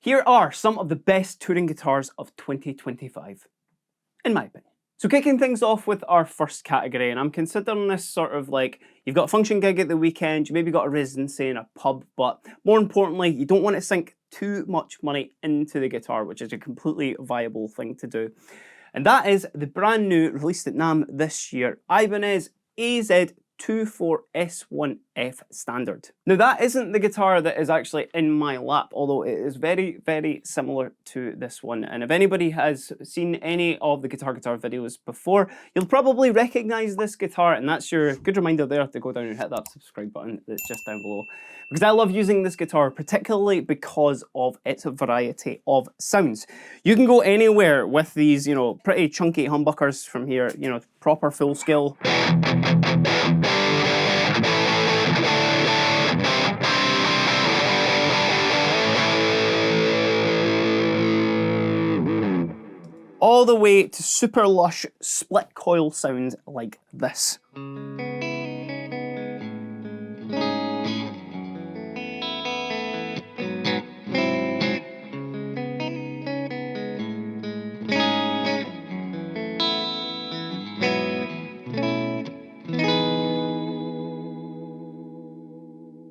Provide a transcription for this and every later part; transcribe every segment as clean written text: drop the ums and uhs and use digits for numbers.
Here are some of the best touring guitars of 2025, in my opinion. So kicking things off with our first category, and I'm considering this sort of like, you've got a function gig at the weekend, you maybe got a residency in a pub, but more importantly, you don't want to sink too much money into the guitar, which is a completely viable thing to do. And that is the brand new, released at NAMM this year, Ibanez AZ24S1F Standard. Now that isn't the guitar that is actually in my lap, although it is very, very similar to this one. And if anybody has seen any of the Guitar videos before, you'll probably recognize this guitar, and that's your good reminder there to go down and hit that subscribe button that's just down below. Because I love using this guitar, particularly because of its variety of sounds. You can go anywhere with these, you know, pretty chunky humbuckers from here, you know, proper full scale. All the way to super lush split coil sounds like this.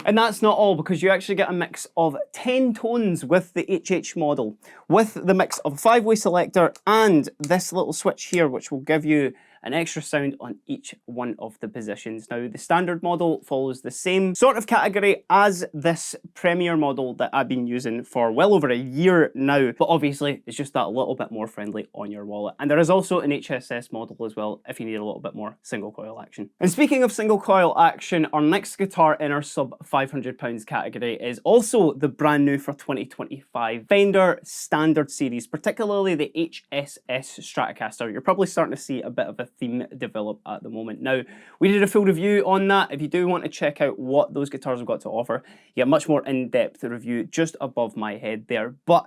And that's not all, because you actually get a mix of 10 tones with the HH model, with the mix of a 5-way selector and this little switch here, which will give you an extra sound on each one of the positions. Now, the standard model follows the same sort of category as this Premier model that I've been using for well over a year now, but obviously it's just that little bit more friendly on your wallet. And there is also an HSS model as well if you need a little bit more single coil action. And speaking of single coil action, our next guitar in our sub £500 category is also the brand new for 2025 Fender Standard Series, particularly the HSS Stratocaster. You're probably starting to see a bit of a theme develop at the moment. Now, we did a full review on that. If you do want to check out what those guitars have got to offer, you get a much more in-depth review just above my head there. But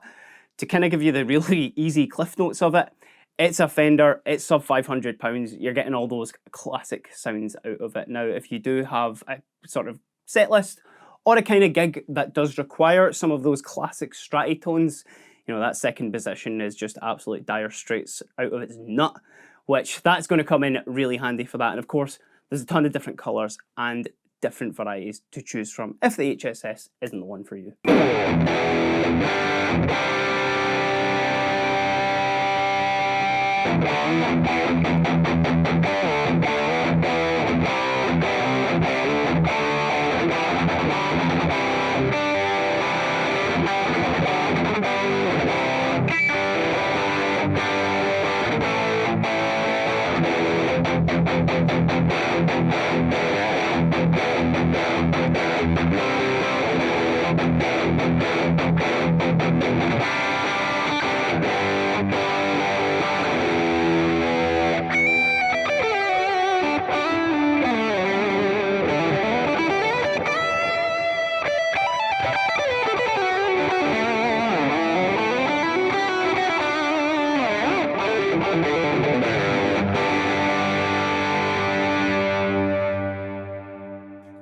to kind of give you the really easy cliff notes of it, it's a Fender, it's sub £500, you're getting all those classic sounds out of it. Now, if you do have a sort of set list or a kind of gig that does require some of those classic stratty tones, you know, that second position is just absolute Dire Straits out of its nut, which that's going to come in really handy for that. And of course, there's a ton of different colours and different varieties to choose from if the HSS isn't the one for you.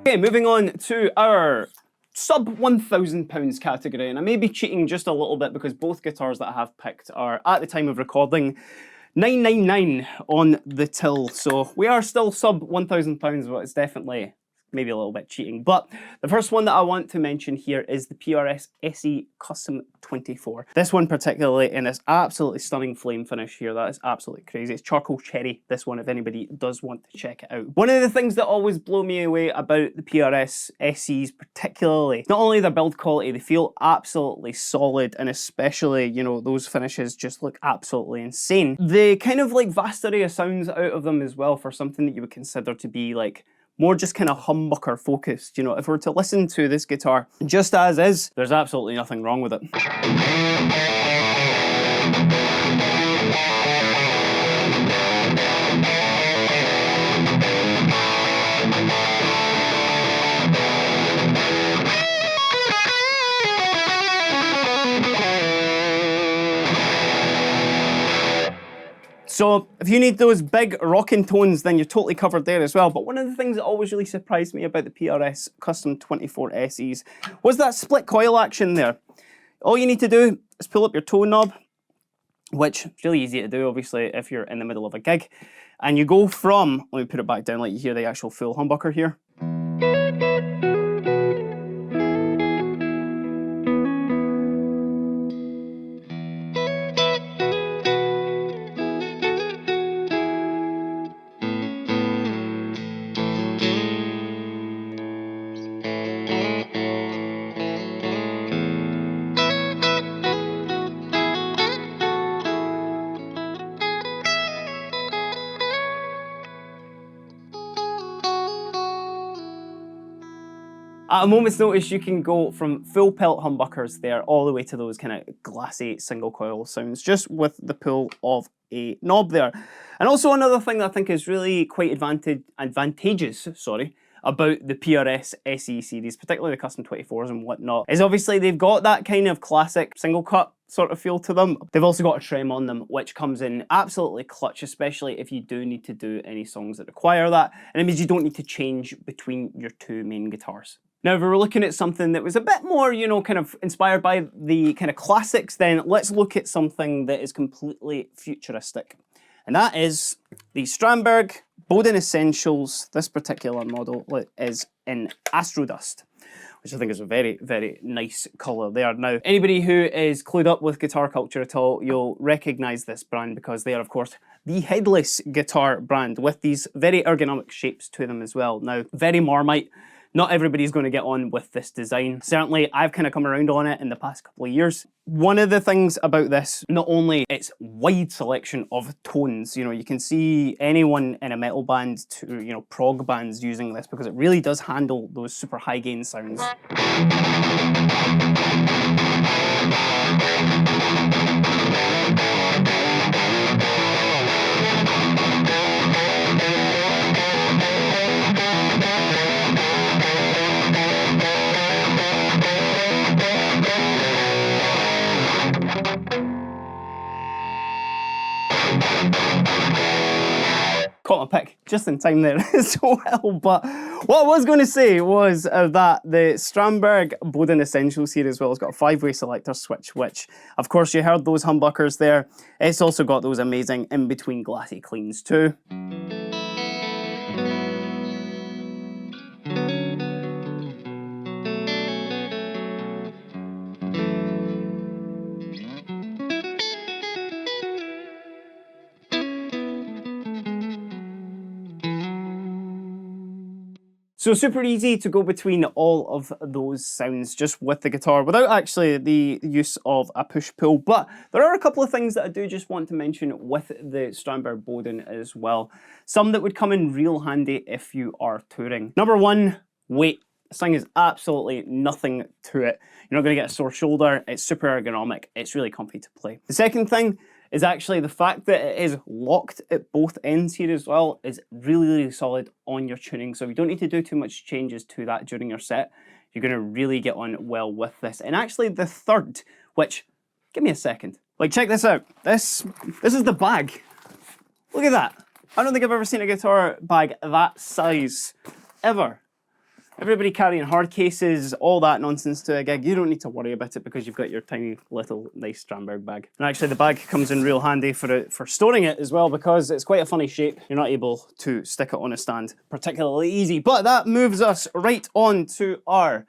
Okay, moving on to our sub £1,000 category, and I may be cheating just a little bit because both guitars that I have picked are, at the time of recording, 999 on the till, so we are still sub £1,000, but it's definitely maybe a little bit cheating. But the first one that I want to mention here is the PRS SE Custom 24. This one particularly in this absolutely stunning flame finish here. That is absolutely crazy. It's charcoal cherry, this one, if anybody does want to check it out. One of the things that always blow me away about the PRS SEs particularly, not only their build quality, they feel absolutely solid, and especially, you know, those finishes just look absolutely insane. The kind of like vast array of sounds out of them as well for something that you would consider to be like more just kind of humbucker focused. You know, if we were to listen to this guitar just as is, there's absolutely nothing wrong with it. So if you need those big rocking tones, then you're totally covered there as well. But one of the things that always really surprised me about the PRS Custom 24 SEs was that split coil action there. All you need to do is pull up your tone knob, which is really easy to do, obviously, if you're in the middle of a gig. And you go from, let me put it back down, let you hear the actual full humbucker here. At a moment's notice, you can go from full pelt humbuckers there all the way to those kind of glassy single coil sounds just with the pull of a knob there. And also another thing that I think is really quite advantageous, about the PRS SE series, particularly the Custom 24s and whatnot, is obviously they've got that kind of classic single cut sort of feel to them. They've also got a trem on them, which comes in absolutely clutch, especially if you do need to do any songs that require that. And it means you don't need to change between your two main guitars. Now, if we were looking at something that was a bit more, you know, kind of inspired by the kind of classics, then let's look at something that is completely futuristic. And that is the Strandberg Boden Essentials. This particular model is in Astrodust, which I think is a very, very nice colour there. Now, anybody who is clued up with guitar culture at all, you'll recognise this brand because they are, of course, the headless guitar brand with these very ergonomic shapes to them as well. Now, very Marmite. Not everybody's going to get on with this design. Certainly, I've kind of come around on it in the past couple of years. One of the things about this, not only its wide selection of tones, you know, you can see anyone in a metal band to, you know, prog bands using this because it really does handle those super high gain sounds. Caught my pick just in time there as well. But what I was going to say was that the Strandberg Boden Essentials here as well has got a 5-way selector switch, which, of course, you heard those humbuckers there. It's also got those amazing in-between glassy cleans too. So super easy to go between all of those sounds just with the guitar without actually the use of a push-pull. But there are a couple of things that I do just want to mention with the Strandberg Boden as well. Some that would come in real handy if you are touring. Number one, weight. This thing is absolutely nothing to it. You're not going to get a sore shoulder. It's super ergonomic. It's really comfy to play. The second thing is actually the fact that it is locked at both ends here as well is really, really solid on your tuning. So you don't need to do too much changes to that during your set. You're going to really get on well with this. And actually the third, which, give me a second. Like, check this out. This is the bag. Look at that. I don't think I've ever seen a guitar bag that size, ever. Everybody carrying hard cases, all that nonsense to a gig, you don't need to worry about it because you've got your tiny little nice Strandberg bag. And actually the bag comes in real handy for storing it as well because it's quite a funny shape. You're not able to stick it on a stand particularly easy. But that moves us right on to our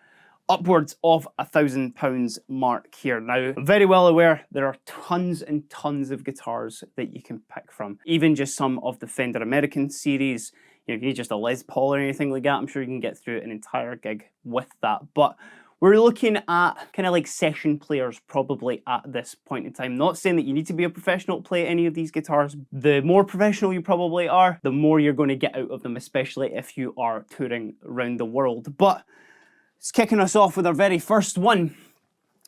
upwards of £1,000 mark here. Now, I'm very well aware there are tons and tons of guitars that you can pick from. Even just some of the Fender American series. You know, if you need just a Les Paul or anything like that, I'm sure you can get through an entire gig with that. But we're looking at kind of like session players probably at this point in time. Not saying that you need to be a professional to play any of these guitars. The more professional you probably are, the more you're going to get out of them, especially if you are touring around the world. But it's kicking us off with our very first one.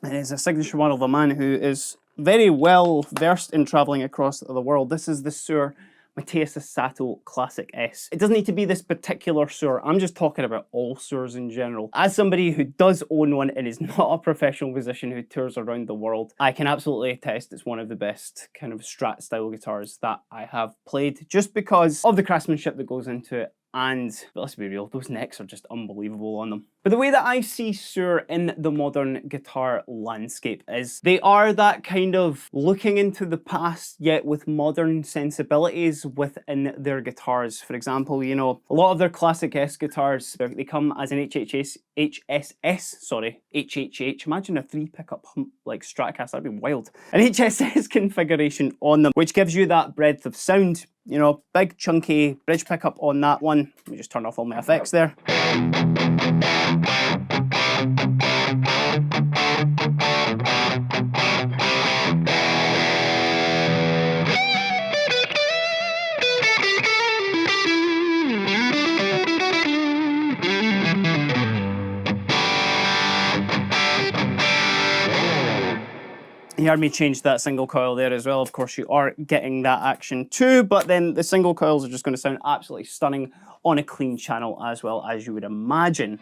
And it's a signature one of a man who is very well versed in traveling across the world. This is the Suhr Matthias Sato Classic S. It doesn't need to be this particular Suhr. I'm just talking about all Suhrs in general. As somebody who does own one and is not a professional musician who tours around the world, I can absolutely attest it's one of the best kind of Strat style guitars that I have played just because of the craftsmanship that goes into it and let's be real, those necks are just unbelievable on them. But the way that I see Suhr in the modern guitar landscape is they are that kind of looking into the past yet with modern sensibilities within their guitars. For example, you know, a lot of their classic S guitars, they come as an HHH, imagine a 3 pickup hump like Stratocaster, that'd be wild. An HSS configuration on them, which gives you that breadth of sound. You know, big chunky bridge pickup on that one. Let me just turn off all my effects there. You heard me change that single coil there as well. Of course, you are getting that action too, but then the single coils are just going to sound absolutely stunning on a clean channel as well, as you would imagine.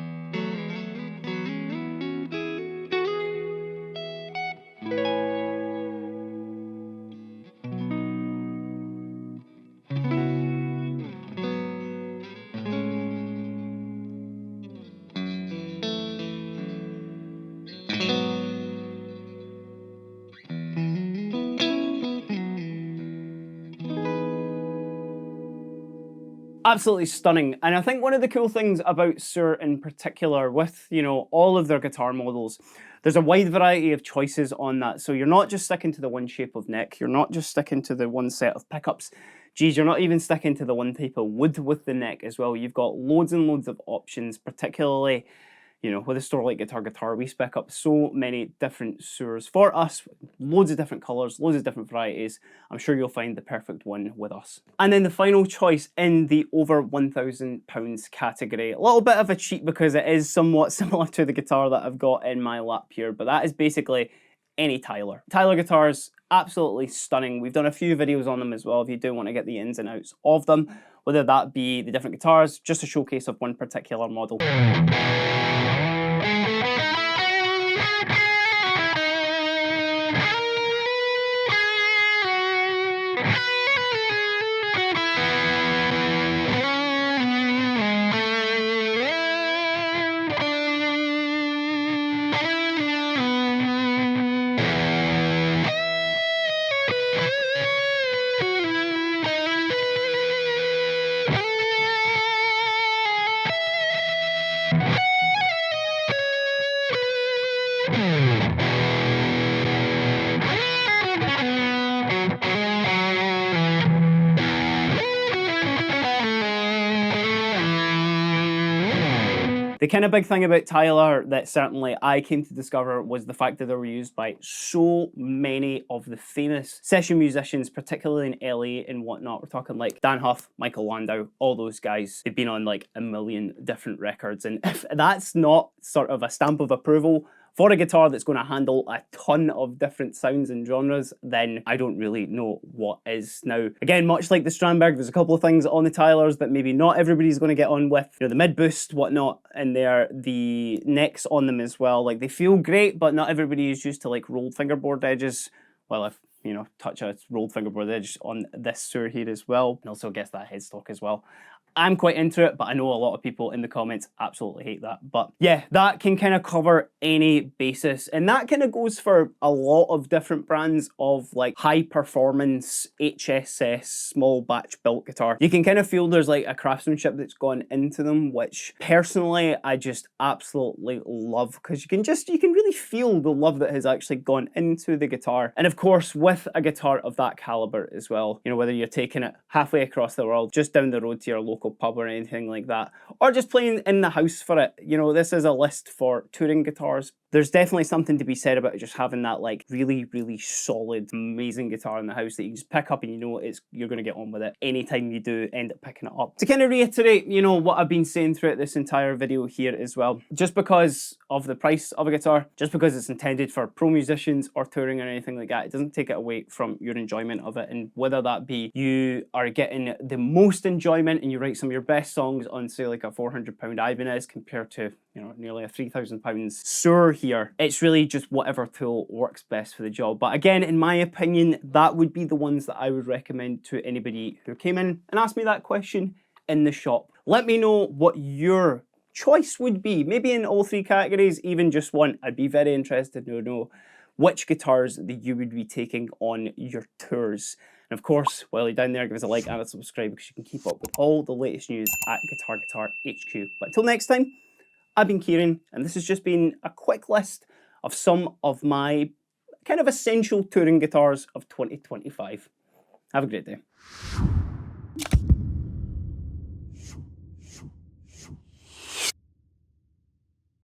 Absolutely stunning. And I think one of the cool things about Suhr in particular with, you know, all of their guitar models, there's a wide variety of choices on that. So you're not just sticking to the one shape of neck, you're not just sticking to the one set of pickups. Geez, you're not even sticking to the one type of wood with the neck as well. You've got loads and loads of options, particularly, you know, with a store like Guitar, we spec up so many different Suhrs for us, loads of different colours, loads of different varieties. I'm sure you'll find the perfect one with us. And then the final choice in the over £1,000 category, a little bit of a cheat because it is somewhat similar to the guitar that I've got in my lap here, but that is basically any Tyler. Tyler guitars, absolutely stunning. We've done a few videos on them as well if you do want to get the ins and outs of them, whether that be the different guitars, just a showcase of one particular model. The kind of big thing about Tyler that certainly I came to discover was the fact that they were used by so many of the famous session musicians, particularly in LA and whatnot. We're talking like Dan Huff, Michael Landau, all those guys. They've been on like a million different records. And if that's not sort of a stamp of approval for a guitar that's going to handle a ton of different sounds and genres, then I don't really know what is. Now, again, much like the Strandberg, there's a couple of things on the Tylers that maybe not everybody's going to get on with. You know, the mid boost, whatnot, in there, the necks on them as well. Like, they feel great, but not everybody is used to like rolled fingerboard edges. Well, if you know, touch a rolled fingerboard edge on this Suhr here as well, and also gets that headstock as well. I'm quite into it, but I know a lot of people in the comments absolutely hate that. But yeah, that can kind of cover any basis. And that kind of goes for a lot of different brands of like high performance HSS small batch built guitar. You can kind of feel there's like a craftsmanship that's gone into them, which personally I just absolutely love, because you can really feel the love that has actually gone into the guitar. And of course, with a guitar of that caliber as well, you know, whether you're taking it halfway across the world, just down the road to your local pub or anything like that, or just playing in the house for it. You know, this is a list for touring guitars. There's definitely something to be said about just having that like really, really solid, amazing guitar in the house that you can just pick up and you know you're going to get on with it anytime you do end up picking it up. To kind of reiterate, you know, what I've been saying throughout this entire video here as well, just because of the price of a guitar, just because it's intended for pro musicians or touring or anything like that, it doesn't take it away from your enjoyment of it. And whether that be you are getting the most enjoyment and you write some of your best songs on, say, like a £400 Ibanez compared to, you know, nearly a £3,000 Suhr here, it's really just whatever tool works best for the job. But again, in my opinion, that would be the ones that I would recommend to anybody who came in and asked me that question in the shop. Let me know what your choice would be. Maybe in all three categories, even just one. I'd be very interested to know which guitars that you would be taking on your tours. And of course, while you're down there, give us a like and a subscribe because you can keep up with all the latest news at Guitar HQ. But until next time, I've been Kieran, and this has just been a quick list of some of my kind of essential touring guitars of 2025. Have a great day.